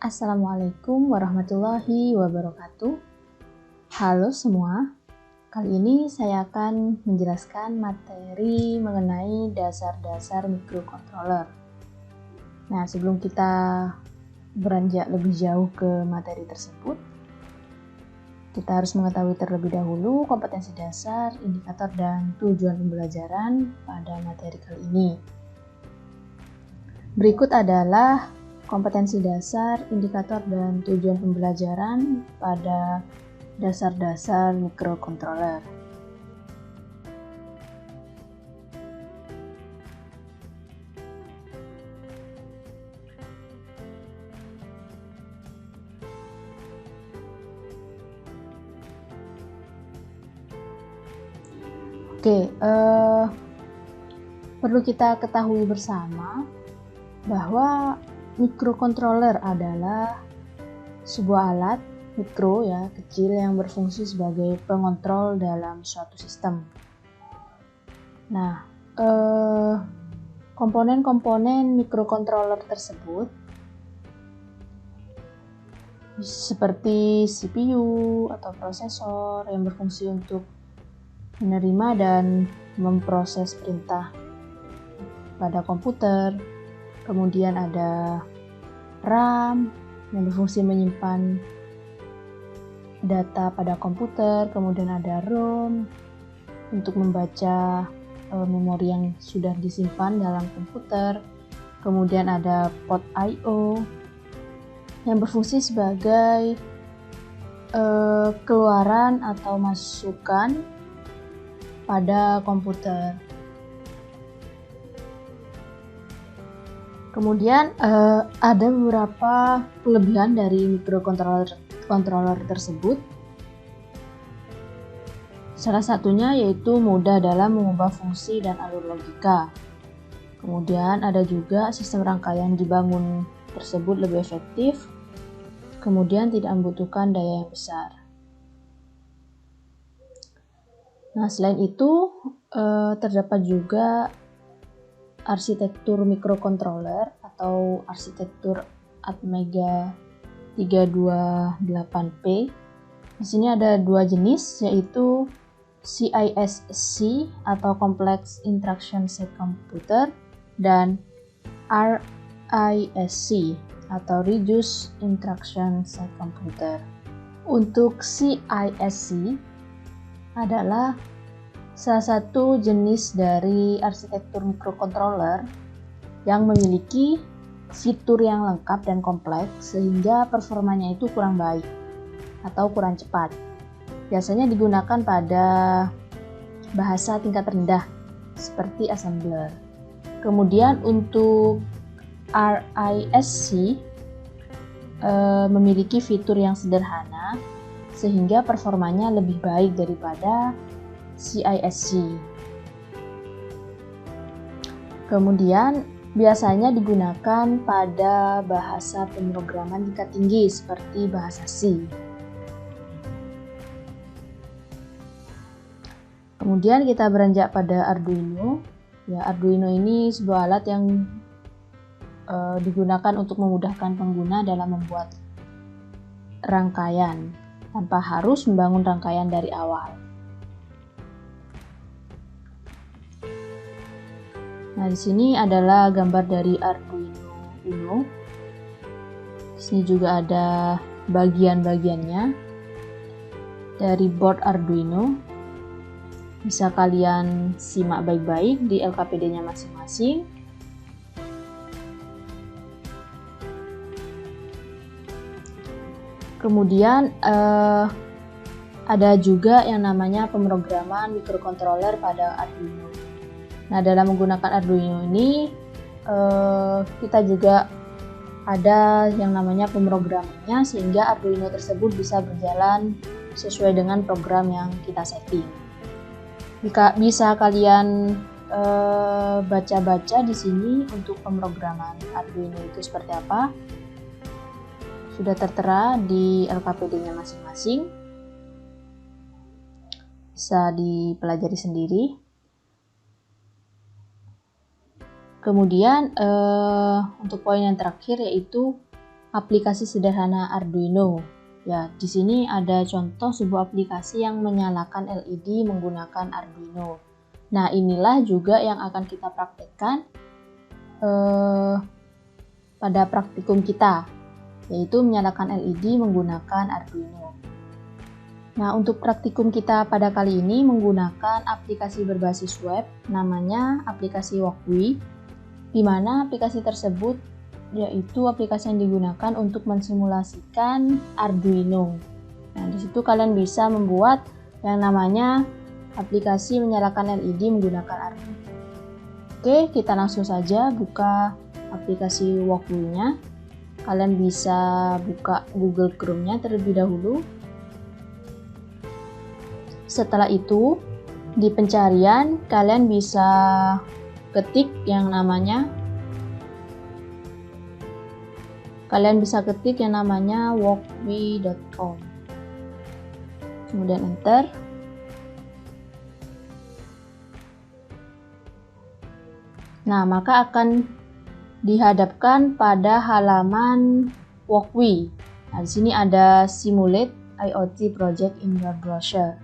Assalamualaikum warahmatullahi wabarakatuh. Halo semua, kali ini saya akan menjelaskan materi mengenai dasar-dasar mikrokontroler. Nah, sebelum kita beranjak lebih jauh ke materi tersebut, kita harus mengetahui terlebih dahulu kompetensi dasar, indikator, dan tujuan pembelajaran pada materi kali ini. Berikut adalah kompetensi dasar, indikator, dan tujuan pembelajaran pada dasar-dasar mikrokontroler. Perlu kita ketahui bersama bahwa mikrokontroler adalah sebuah alat mikro kecil yang berfungsi sebagai pengontrol dalam suatu sistem. Nah, komponen-komponen mikrokontroler tersebut seperti CPU atau prosesor yang berfungsi untuk menerima dan memproses perintah pada komputer. Kemudian ada RAM yang berfungsi menyimpan data pada komputer. Kemudian ada ROM untuk membaca memori yang sudah disimpan dalam komputer. Kemudian ada port I/O yang berfungsi sebagai keluaran atau masukan pada komputer. Kemudian ada beberapa kelebihan dari mikrokontroler tersebut. Salah satunya yaitu mudah dalam mengubah fungsi dan alur logika. Kemudian ada juga sistem rangkaian dibangun tersebut lebih efektif. Kemudian tidak membutuhkan daya yang besar. Nah, selain itu terdapat juga arsitektur mikrokontroler atau arsitektur Atmega 328P. Di sini ada dua jenis, yaitu CISC atau Complex Instruction Set Computer dan RISC atau Reduced Instruction Set Computer. Untuk CISC adalah salah satu jenis dari arsitektur mikrokontroler yang memiliki fitur yang lengkap dan kompleks sehingga performanya itu kurang baik atau kurang cepat. Biasanya digunakan pada bahasa tingkat rendah seperti assembler. Kemudian untuk RISC memiliki fitur yang sederhana sehingga performanya lebih baik daripada CISC. Kemudian biasanya digunakan pada bahasa pemrograman tingkat tinggi seperti bahasa C. Kemudian kita beranjak pada Arduino. Arduino ini sebuah alat yang digunakan untuk memudahkan pengguna dalam membuat rangkaian tanpa harus membangun rangkaian dari awal. Nah, di sini adalah gambar dari Arduino Uno. Di sini juga ada bagian-bagiannya dari board Arduino. Bisa kalian simak baik-baik di LKPD-nya masing-masing. Kemudian ada juga yang namanya pemrograman mikrokontroler pada Arduino. Nah, dalam menggunakan Arduino ini kita juga ada yang namanya pemrogramannya sehingga Arduino tersebut bisa berjalan sesuai dengan program yang kita setting. Bisa kalian baca-baca di sini untuk pemrograman Arduino itu seperti apa. Sudah tertera di LKPD-nya masing-masing. Bisa dipelajari sendiri. Kemudian untuk poin yang terakhir yaitu aplikasi sederhana Arduino. Ya, di sini ada contoh sebuah aplikasi yang menyalakan LED menggunakan Arduino. Nah, inilah juga yang akan kita praktekkan pada praktikum kita, yaitu menyalakan LED menggunakan Arduino. Nah, untuk praktikum kita pada kali ini menggunakan aplikasi berbasis web, namanya aplikasi Walkwi, di mana aplikasi tersebut yaitu aplikasi yang digunakan untuk mensimulasikan Arduino. Nah, di situ kalian bisa membuat yang namanya aplikasi menyalakan LED menggunakan Arduino. Oke, kita langsung saja buka aplikasi Walkwi-nya. Kalian bisa buka Google Chrome-nya terlebih dahulu. Setelah itu, di pencarian kalian bisa ketik yang namanya walkwi.com. Kemudian enter. Nah, maka akan dihadapkan pada halaman Walkwi. Nah, di sini ada Simulate IoT Project in your browser.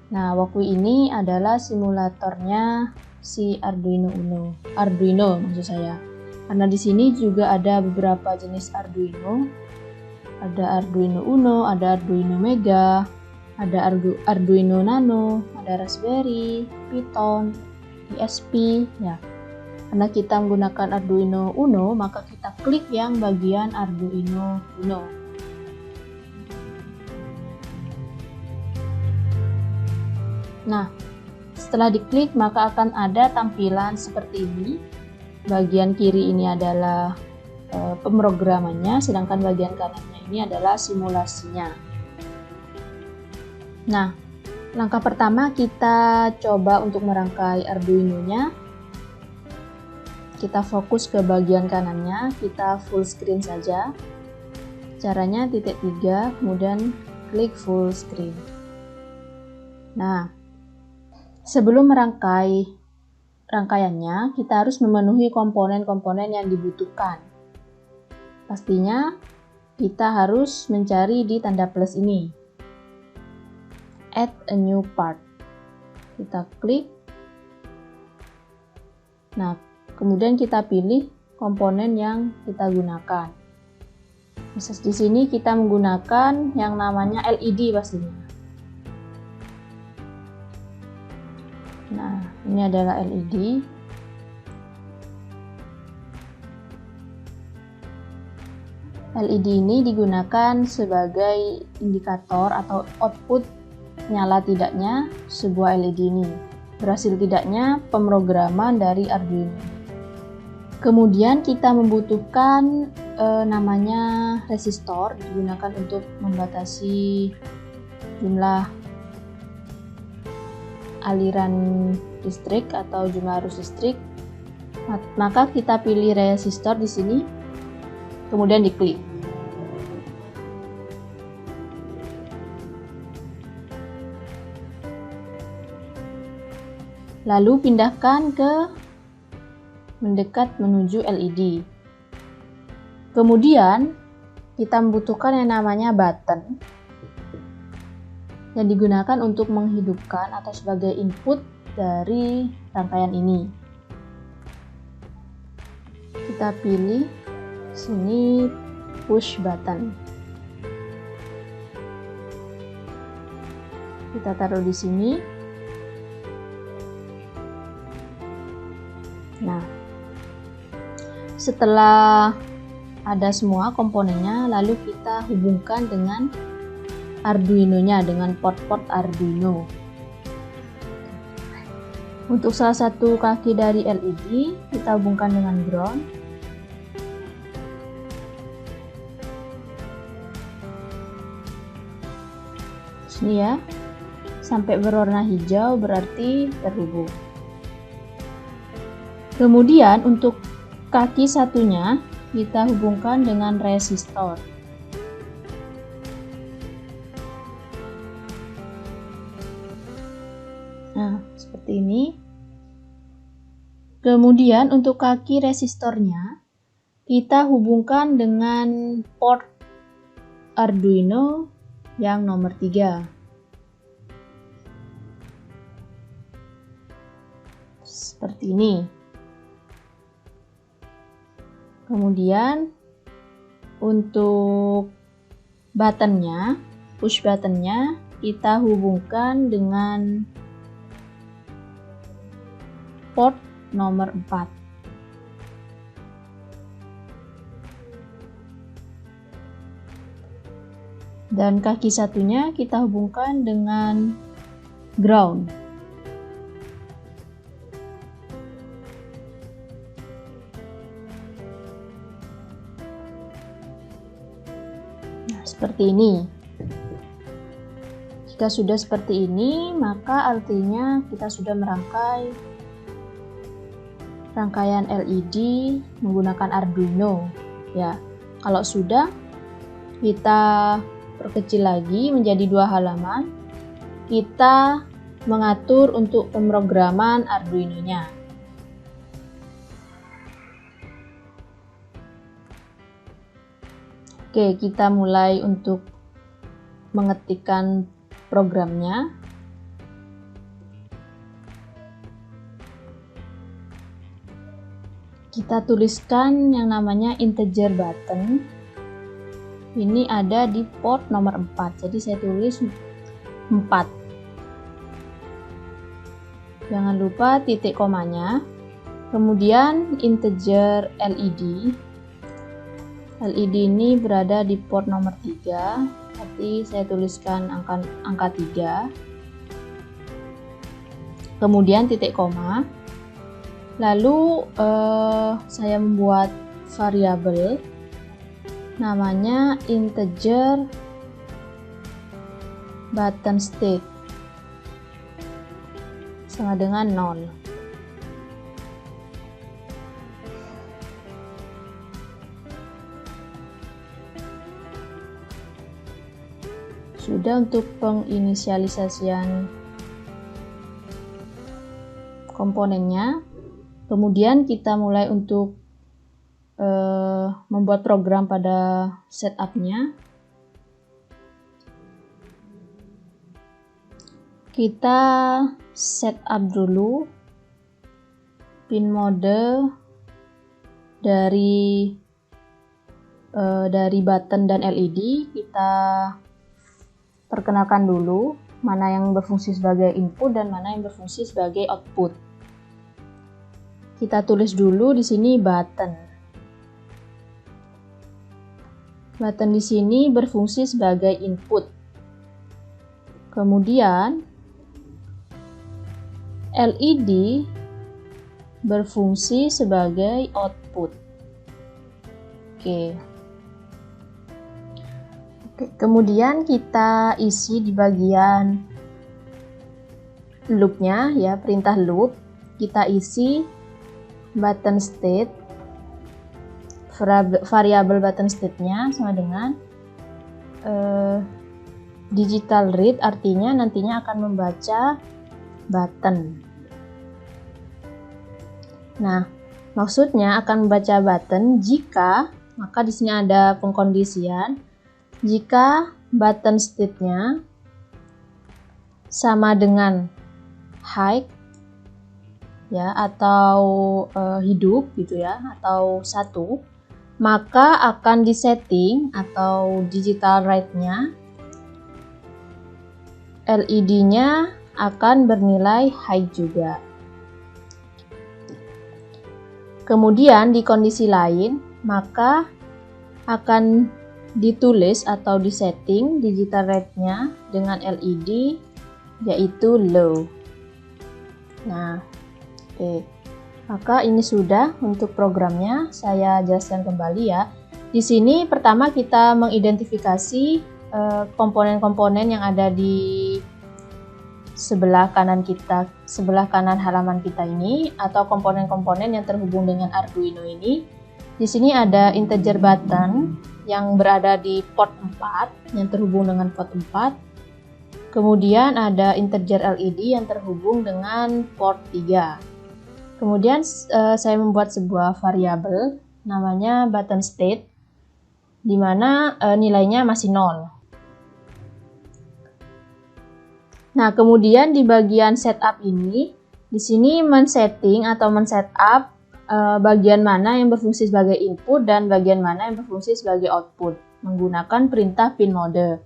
Nah, Walkwi ini adalah simulatornya si Arduino maksud saya. Karena di sini juga ada beberapa jenis Arduino. Ada Arduino Uno, ada Arduino Mega, ada Arduino Nano, ada Raspberry, Python, ESP, ya. Karena kita menggunakan Arduino Uno, maka kita klik yang bagian Arduino Uno. Nah, setelah diklik maka akan ada tampilan seperti ini. Bagian kiri ini adalah pemrogramannya, sedangkan bagian kanannya ini adalah simulasinya. Nah, langkah pertama kita coba untuk merangkai Arduino-nya. Kita fokus ke bagian kanannya, kita full screen saja. Caranya titik 3, kemudian klik full screen. Nah, sebelum merangkai rangkaiannya, kita harus memenuhi komponen-komponen yang dibutuhkan. Pastinya kita harus mencari di tanda plus ini. Add a new part. Kita klik. Nah, kemudian kita pilih komponen yang kita gunakan. Misal di sini kita menggunakan yang namanya LED pastinya. Nah, ini adalah LED. LED ini digunakan sebagai indikator atau output nyala tidaknya sebuah LED ini. Berhasil tidaknya pemrograman dari Arduino. Kemudian kita membutuhkan namanya resistor, digunakan untuk membatasi jumlah aliran listrik atau jumlah arus listrik. Maka kita pilih resistor di sini, kemudian diklik. Lalu pindahkan ke mendekat menuju LED. Kemudian kita membutuhkan yang namanya button yang digunakan untuk menghidupkan atau sebagai input dari rangkaian ini. Kita pilih sini push button. Kita taruh di sini. Nah, setelah ada semua komponennya, lalu kita hubungkan dengan Arduino-nya, dengan port-port Arduino. Untuk salah satu kaki dari LED, kita hubungkan dengan ground. Sini ya, sampai berwarna hijau berarti terhubung. Kemudian untuk kaki satunya, kita hubungkan dengan resistor. Nah, seperti ini. Kemudian untuk kaki resistornya, kita hubungkan dengan port Arduino yang nomor 3. Seperti ini. Kemudian untuk buttonnya, push buttonnya kita hubungkan dengan port nomor 4. Dan kaki satunya kita hubungkan dengan ground. Nah, seperti ini. Jika sudah seperti ini, maka artinya kita sudah merangkai rangkaian LED menggunakan Arduino. Ya, kalau sudah, kita perkecil lagi menjadi 2 halaman. Kita mengatur untuk pemrograman Arduino-nya. Oke, kita mulai untuk mengetikkan programnya. Kita tuliskan yang namanya integer button. Ini ada di port nomor 4, jadi saya tulis 4. Jangan lupa titik komanya. Kemudian integer LED. LED ini berada di port nomor 3, berarti saya tuliskan angka 3. Kemudian titik koma. Lalu saya membuat variabel namanya integer button state sama dengan 0. Sudah untuk penginisialisasian komponennya. Kemudian kita mulai untuk membuat program pada setupnya. Kita setup dulu pin mode dari button dan LED. Kita perkenalkan dulu mana yang berfungsi sebagai input dan mana yang berfungsi sebagai output. Kita tulis dulu di sini button. Button di sini berfungsi sebagai input. Kemudian LED berfungsi sebagai output. Oke. Kemudian kita isi di bagian loopnya, ya, perintah loop. Kita isi button state, variabel button state-nya sama dengan digital read, artinya nantinya akan membaca button. Nah, maksudnya akan membaca button jika, maka di sini ada pengkondisian, jika button state-nya sama dengan high, ya, atau hidup gitu ya, atau 1, maka akan disetting atau digital write-nya LED-nya akan bernilai high juga. Kemudian di kondisi lain, maka akan ditulis atau disetting digital write-nya dengan LED yaitu low. Nah, oke. Maka ini sudah untuk programnya. Saya jelaskan kembali ya. Di sini pertama kita mengidentifikasi komponen-komponen yang ada di sebelah kanan halaman kita ini, atau komponen-komponen yang terhubung dengan Arduino ini. Di sini ada integer button yang berada di port 4 yang terhubung dengan port 4. Kemudian ada integer LED yang terhubung dengan port 3. Kemudian saya membuat sebuah variabel namanya button state, di mana nilainya masih 0. Nah, kemudian di bagian setup ini, di sini men-setting atau men-setup bagian mana yang berfungsi sebagai input dan bagian mana yang berfungsi sebagai output menggunakan perintah pin mode.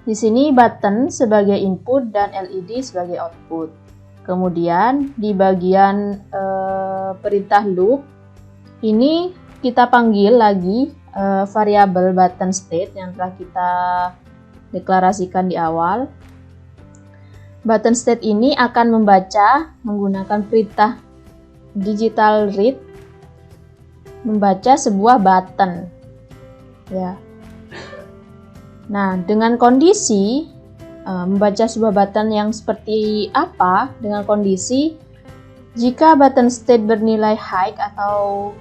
Di sini button sebagai input dan LED sebagai output. Kemudian di bagian perintah loop ini kita panggil lagi variabel button state yang telah kita deklarasikan di awal. Button state ini akan membaca menggunakan perintah digital read, membaca sebuah button. Ya. Nah, dengan kondisi membaca sebuah button yang seperti apa? Dengan kondisi jika button state bernilai high atau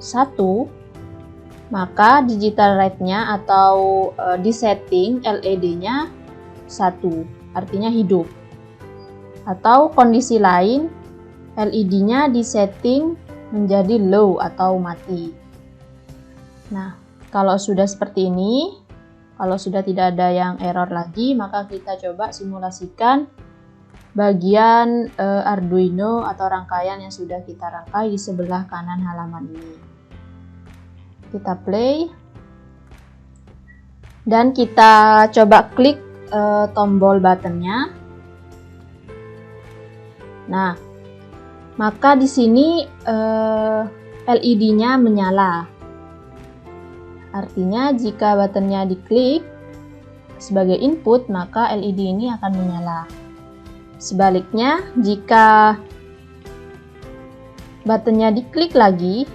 1, maka digital rate-nya atau disetting LED-nya 1, artinya hidup. Atau kondisi lain, LED-nya disetting menjadi low atau mati. Nah, kalau sudah seperti ini, kalau sudah tidak ada yang error lagi, maka kita coba simulasikan bagian Arduino atau rangkaian yang sudah kita rangkai di sebelah kanan halaman ini. Kita play dan kita coba klik tombol buttonnya. Nah, maka di sini LED-nya menyala. Artinya jika buttonnya diklik sebagai input, maka LED ini akan menyala. Sebaliknya, jika buttonnya diklik lagi,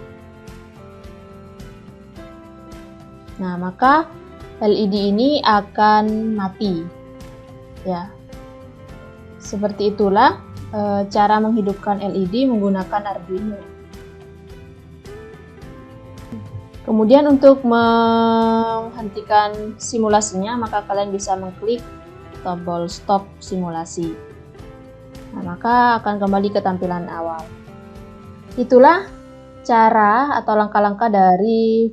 nah maka LED ini akan mati. Ya, seperti itulah cara menghidupkan LED menggunakan Arduino. Kemudian untuk menghentikan simulasinya, maka kalian bisa mengklik tombol stop simulasi. Nah, maka akan kembali ke tampilan awal. Itulah cara atau langkah-langkah dari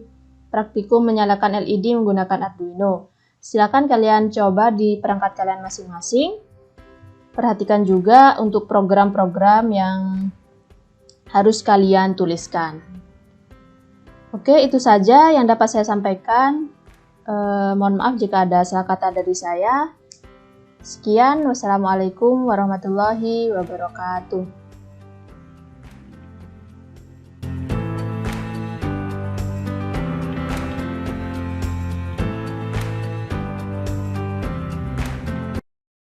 praktikum menyalakan LED menggunakan Arduino. Silakan kalian coba di perangkat kalian masing-masing. Perhatikan juga untuk program-program yang harus kalian tuliskan. Oke, itu saja yang dapat saya sampaikan. Mohon maaf jika ada salah kata dari saya. Sekian, wassalamualaikum warahmatullahi wabarakatuh.